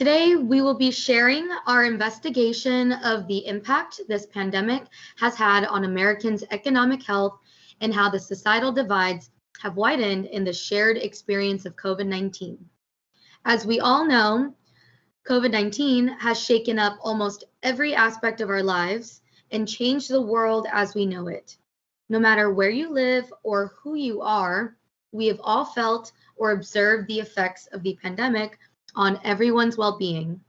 Today, we will be sharing our investigation of the impact this pandemic has had on Americans' economic health and how the societal divides have widened in the shared experience of COVID-19. As we all know, COVID-19 has shaken up almost every aspect of our lives and changed the world as we know it. No matter where you live or who you are, we have all felt or observed the effects of the pandemic on everyone's well-being.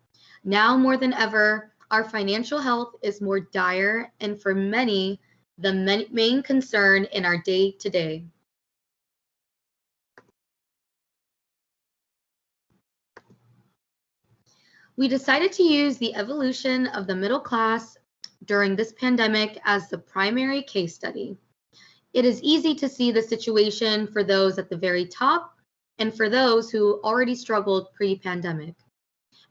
Now more than ever, our financial health is more dire and for many, the main concern in our day-to-day. We decided to use the evolution of the middle class during this pandemic as the primary case study. It is easy to see the situation for those at the very top and for those who already struggled pre-pandemic.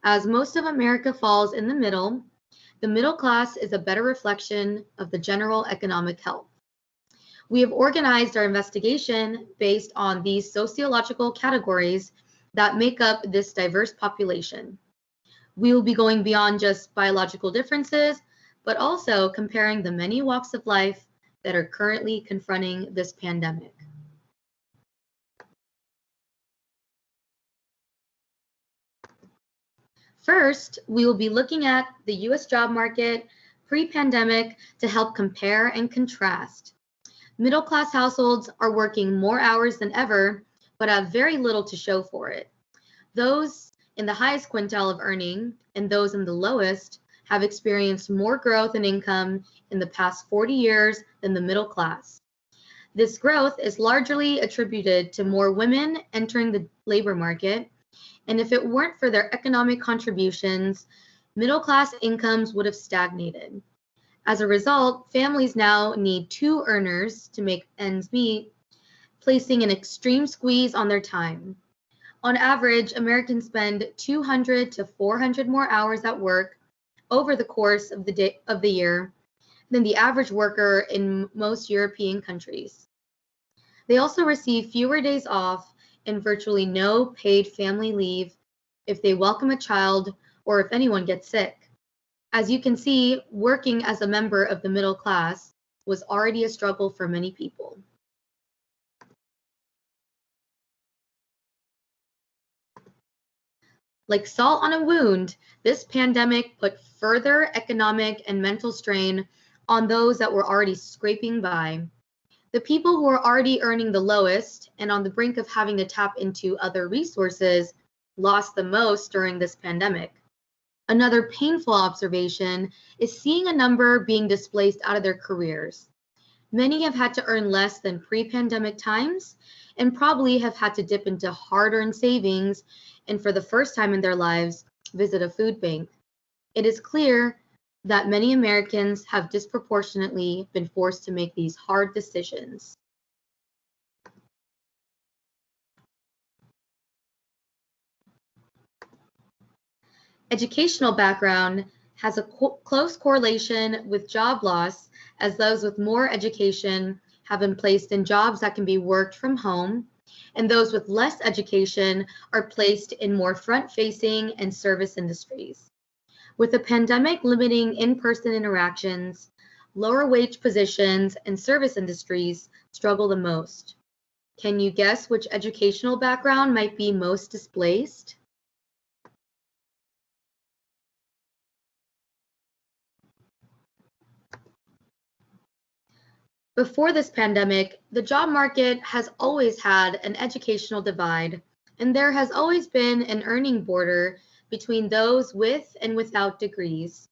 As most of America falls in the middle class is a better reflection of the general economic health. We have organized our investigation based on these sociological categories that make up this diverse population. We will be going beyond just biological differences, but also comparing the many walks of life that are currently confronting this pandemic. First, we will be looking at the U.S. job market pre-pandemic to help compare and contrast. Middle-class households are working more hours than ever, but have very little to show for it. Those in the highest quintile of earning and those in the lowest have experienced more growth in income in the past 40 years than the middle class. This growth is largely attributed to more women entering the labor market, and if it weren't for their economic contributions, middle class incomes would have stagnated. As a result, families now need two earners to make ends meet, placing an extreme squeeze on their time. On average, Americans spend 200 to 400 more hours at work over the course of the year than the average worker in most European countries. They also receive fewer days off and virtually no paid family leave if they welcome a child or if anyone gets sick. As you can see, working as a member of the middle class was already a struggle for many people. Like salt on a wound, this pandemic put further economic and mental strain on those that were already scraping by. The people who are already earning the lowest and on the brink of having to tap into other resources lost the most during this pandemic. Another painful observation is seeing a number being displaced out of their careers. Many have had to earn less than pre-pandemic times and probably have had to dip into hard-earned savings and for the first time in their lives, visit a food bank. It is clear that many Americans have disproportionately been forced to make these hard decisions. Educational background has a close correlation with job loss, as those with more education have been placed in jobs that can be worked from home, and those with less education are placed in more front-facing and service industries. With the pandemic limiting in-person interactions, lower wage positions and service industries struggle the most. Can you guess which educational background might be most displaced? Before this pandemic, the job market has always had an educational divide, and there has always been an earning border between those with and without degrees.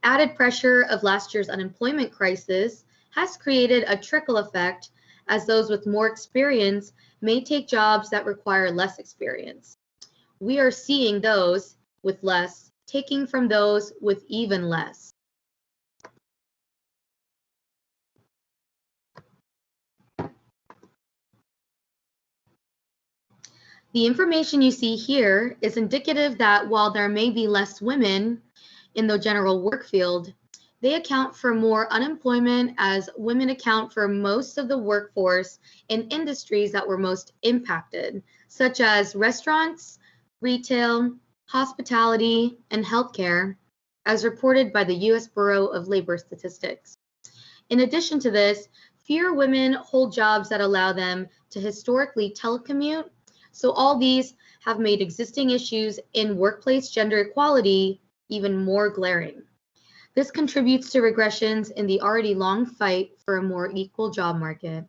Added pressure of last year's unemployment crisis has created a trickle effect, as those with more experience may take jobs that require less experience. We are seeing those with less taking from those with even less. The information you see here is indicative that while there may be less women in the general work field, they account for more unemployment as women account for most of the workforce in industries that were most impacted, such as restaurants, retail, hospitality, and healthcare, as reported by the U.S. Bureau of Labor Statistics. In addition to this, fewer women hold jobs that allow them to historically telecommute, so all these have made existing issues in workplace gender equality even more glaring. This contributes to regressions in the already long fight for a more equal job market.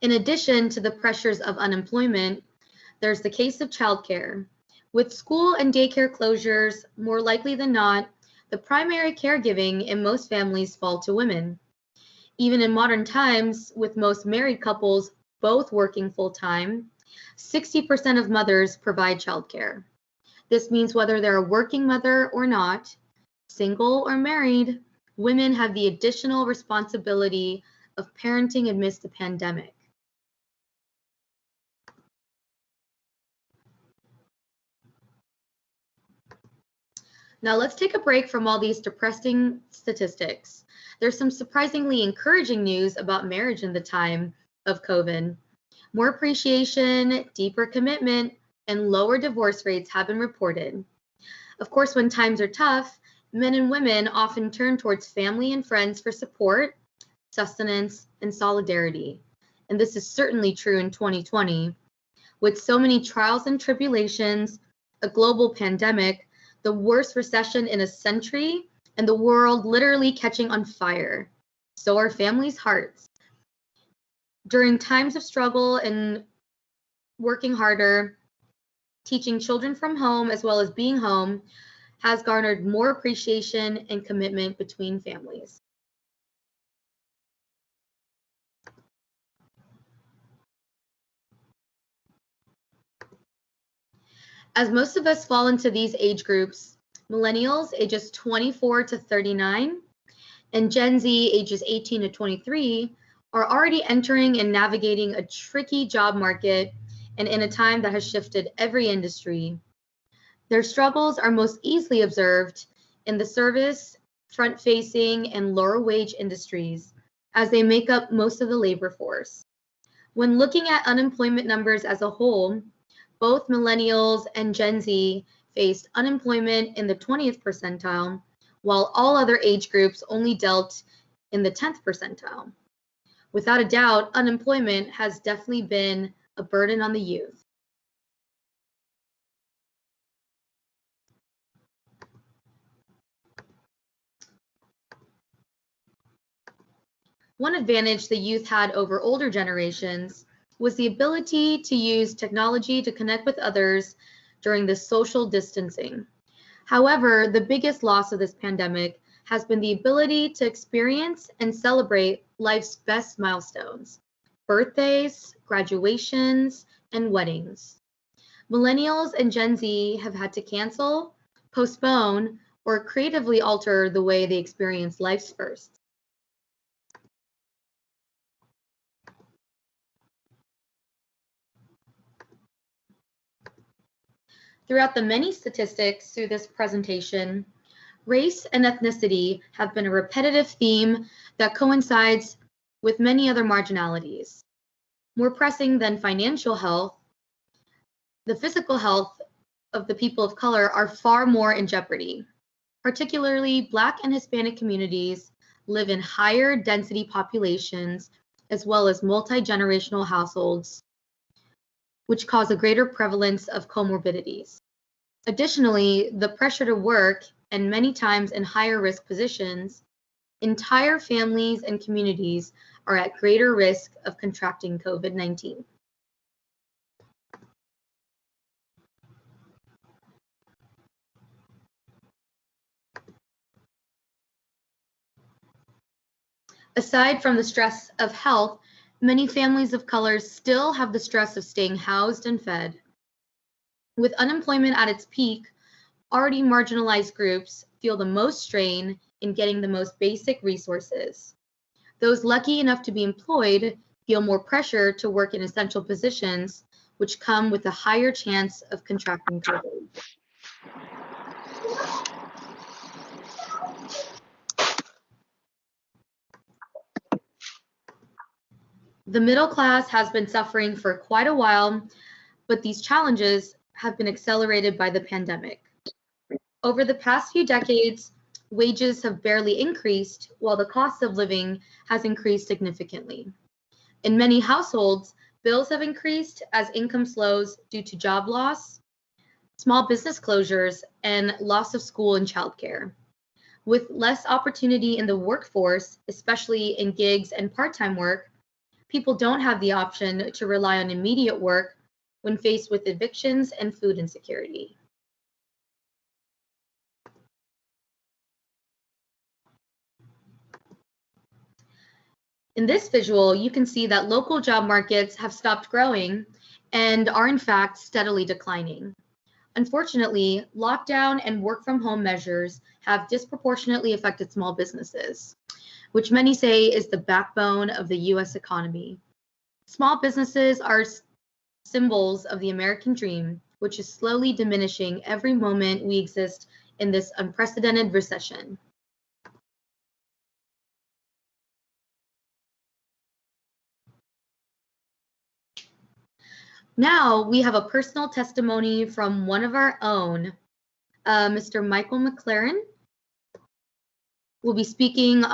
In addition to the pressures of unemployment, there's the case of childcare. With school and daycare closures, more likely than not, the primary caregiving in most families fall to women. Even in modern times, with most married couples both working full-time, 60% of mothers provide childcare. This means whether they're a working mother or not, single or married, women have the additional responsibility of parenting amidst the pandemic. Now let's take a break from all these depressing statistics. There's some surprisingly encouraging news about marriage in the time of COVID. More appreciation, deeper commitment, and lower divorce rates have been reported. Of course, when times are tough, men and women often turn towards family and friends for support, sustenance, and solidarity. And this is certainly true in 2020. With so many trials and tribulations, a global pandemic, the worst recession in a century, and the world literally catching on fire. So are families' hearts. During times of struggle and working harder, teaching children from home as well as being home has garnered more appreciation and commitment between families. As most of us fall into these age groups, millennials ages 24 to 39 and Gen Z ages 18 to 23 are already entering and navigating a tricky job market and in a time that has shifted every industry. Their struggles are most easily observed in the service, front-facing, and lower-wage industries, as they make up most of the labor force. When looking at unemployment numbers as a whole, both millennials and Gen Z faced unemployment in the 20th percentile, while all other age groups only dealt in the 10th percentile. Without a doubt, unemployment has definitely been a burden on the youth. One advantage the youth had over older generations was the ability to use technology to connect with others during the social distancing. However, the biggest loss of this pandemic has been the ability to experience and celebrate life's best milestones, birthdays, graduations, and weddings. Millennials and Gen Z have had to cancel, postpone, or creatively alter the way they experience life's firsts. Throughout the many statistics through this presentation, race and ethnicity have been a repetitive theme that coincides with many other marginalities. More pressing than financial health, the physical health of the people of color are far more in jeopardy. Particularly, Black and Hispanic communities live in higher density populations as well as multi-generational households, which cause a greater prevalence of comorbidities. Additionally, the pressure to work, and many times in higher risk positions, entire families and communities are at greater risk of contracting COVID-19. Aside from the stress of health, many families of color still have the stress of staying housed and fed. With unemployment at its peak, already marginalized groups feel the most strain in getting the most basic resources. Those lucky enough to be employed feel more pressure to work in essential positions, which come with a higher chance of contracting COVID. The middle class has been suffering for quite a while, but these challenges have been accelerated by the pandemic. Over the past few decades, wages have barely increased, while the cost of living has increased significantly. In many households, bills have increased as income slows due to job loss, small business closures, and loss of school and childcare. With less opportunity in the workforce, especially in gigs and part-time work, people don't have the option to rely on immediate work when faced with evictions and food insecurity. In this visual, you can see that local job markets have stopped growing and are in fact steadily declining. Unfortunately, lockdown and work from home measures have disproportionately affected small businesses, which many say is the backbone of the US economy. Small businesses are symbols of the American dream, which is slowly diminishing every moment we exist in this unprecedented recession. Now we have a personal testimony from one of our own, Mr. Michael McLaren will be speaking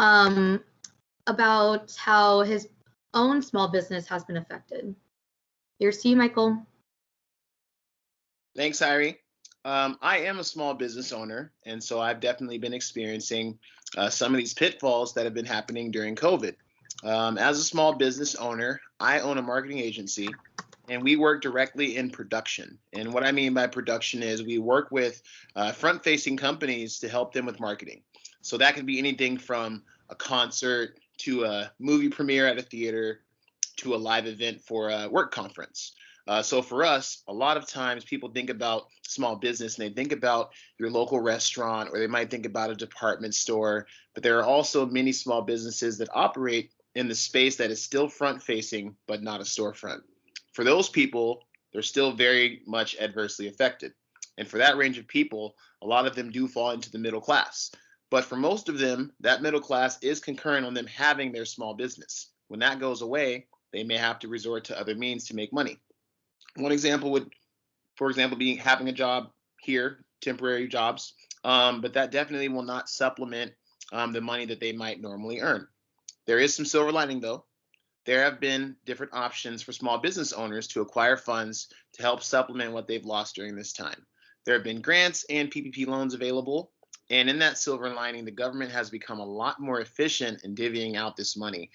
about how his own small business has been affected. Here's to you, Michael. Thanks, Irie. I am a small business owner, and so I've definitely been experiencing some of these pitfalls that have been happening during COVID. As a small business owner, I own a marketing agency, and we work directly in production. And what I mean by production is we work with front-facing companies to help them with marketing. So that could be anything from a concert to a movie premiere at a theater to a live event for a work conference. So for us, a lot of times people think about small business and they think about your local restaurant, or they might think about a department store, but there are also many small businesses that operate in the space that is still front-facing, but not a storefront. For those people, they're still very much adversely affected. And for that range of people, a lot of them do fall into the middle class. But for most of them, that middle class is concurrent on them having their small business. When that goes away, they may have to resort to other means to make money. One example would, for example, be having a job here, temporary jobs, but that definitely will not supplement the money that they might normally earn. There is some silver lining, though. There have been different options for small business owners to acquire funds to help supplement what they've lost during this time. There have been grants and PPP loans available, and in that silver lining, the government has become a lot more efficient in divvying out this money,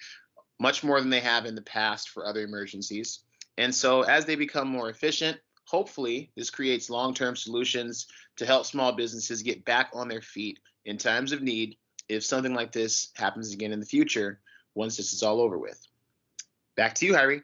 much more than they have in the past for other emergencies. And so as they become more efficient, hopefully this creates long-term solutions to help small businesses get back on their feet in times of need if something like this happens again in the future once this is all over with. Back to you, Harry.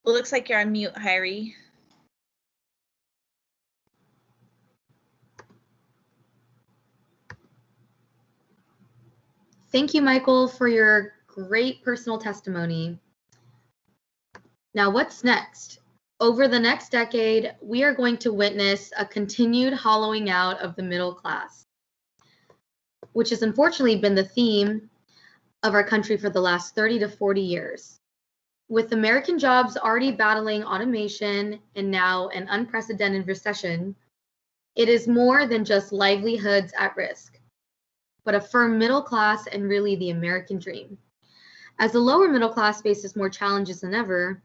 Well, looks like you're on mute, Harry. Thank you, Michael, for your great personal testimony. Now, what's next? Over the next decade, we are going to witness a continued hollowing out of the middle class, which has unfortunately been the theme of our country for the last 30 to 40 years. With American jobs already battling automation and now an unprecedented recession, it is more than just livelihoods at risk, but a firm middle class and really the American dream. As the lower middle class faces more challenges than ever,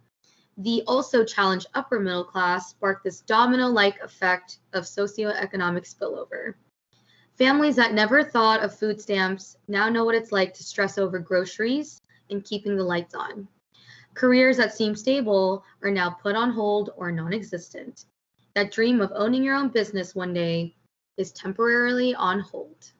the also challenged upper middle class sparked this domino-like effect of socioeconomic spillover. Families that never thought of food stamps now know what it's like to stress over groceries and keeping the lights on. Careers that seem stable are now put on hold or non-existent. That dream of owning your own business one day is temporarily on hold.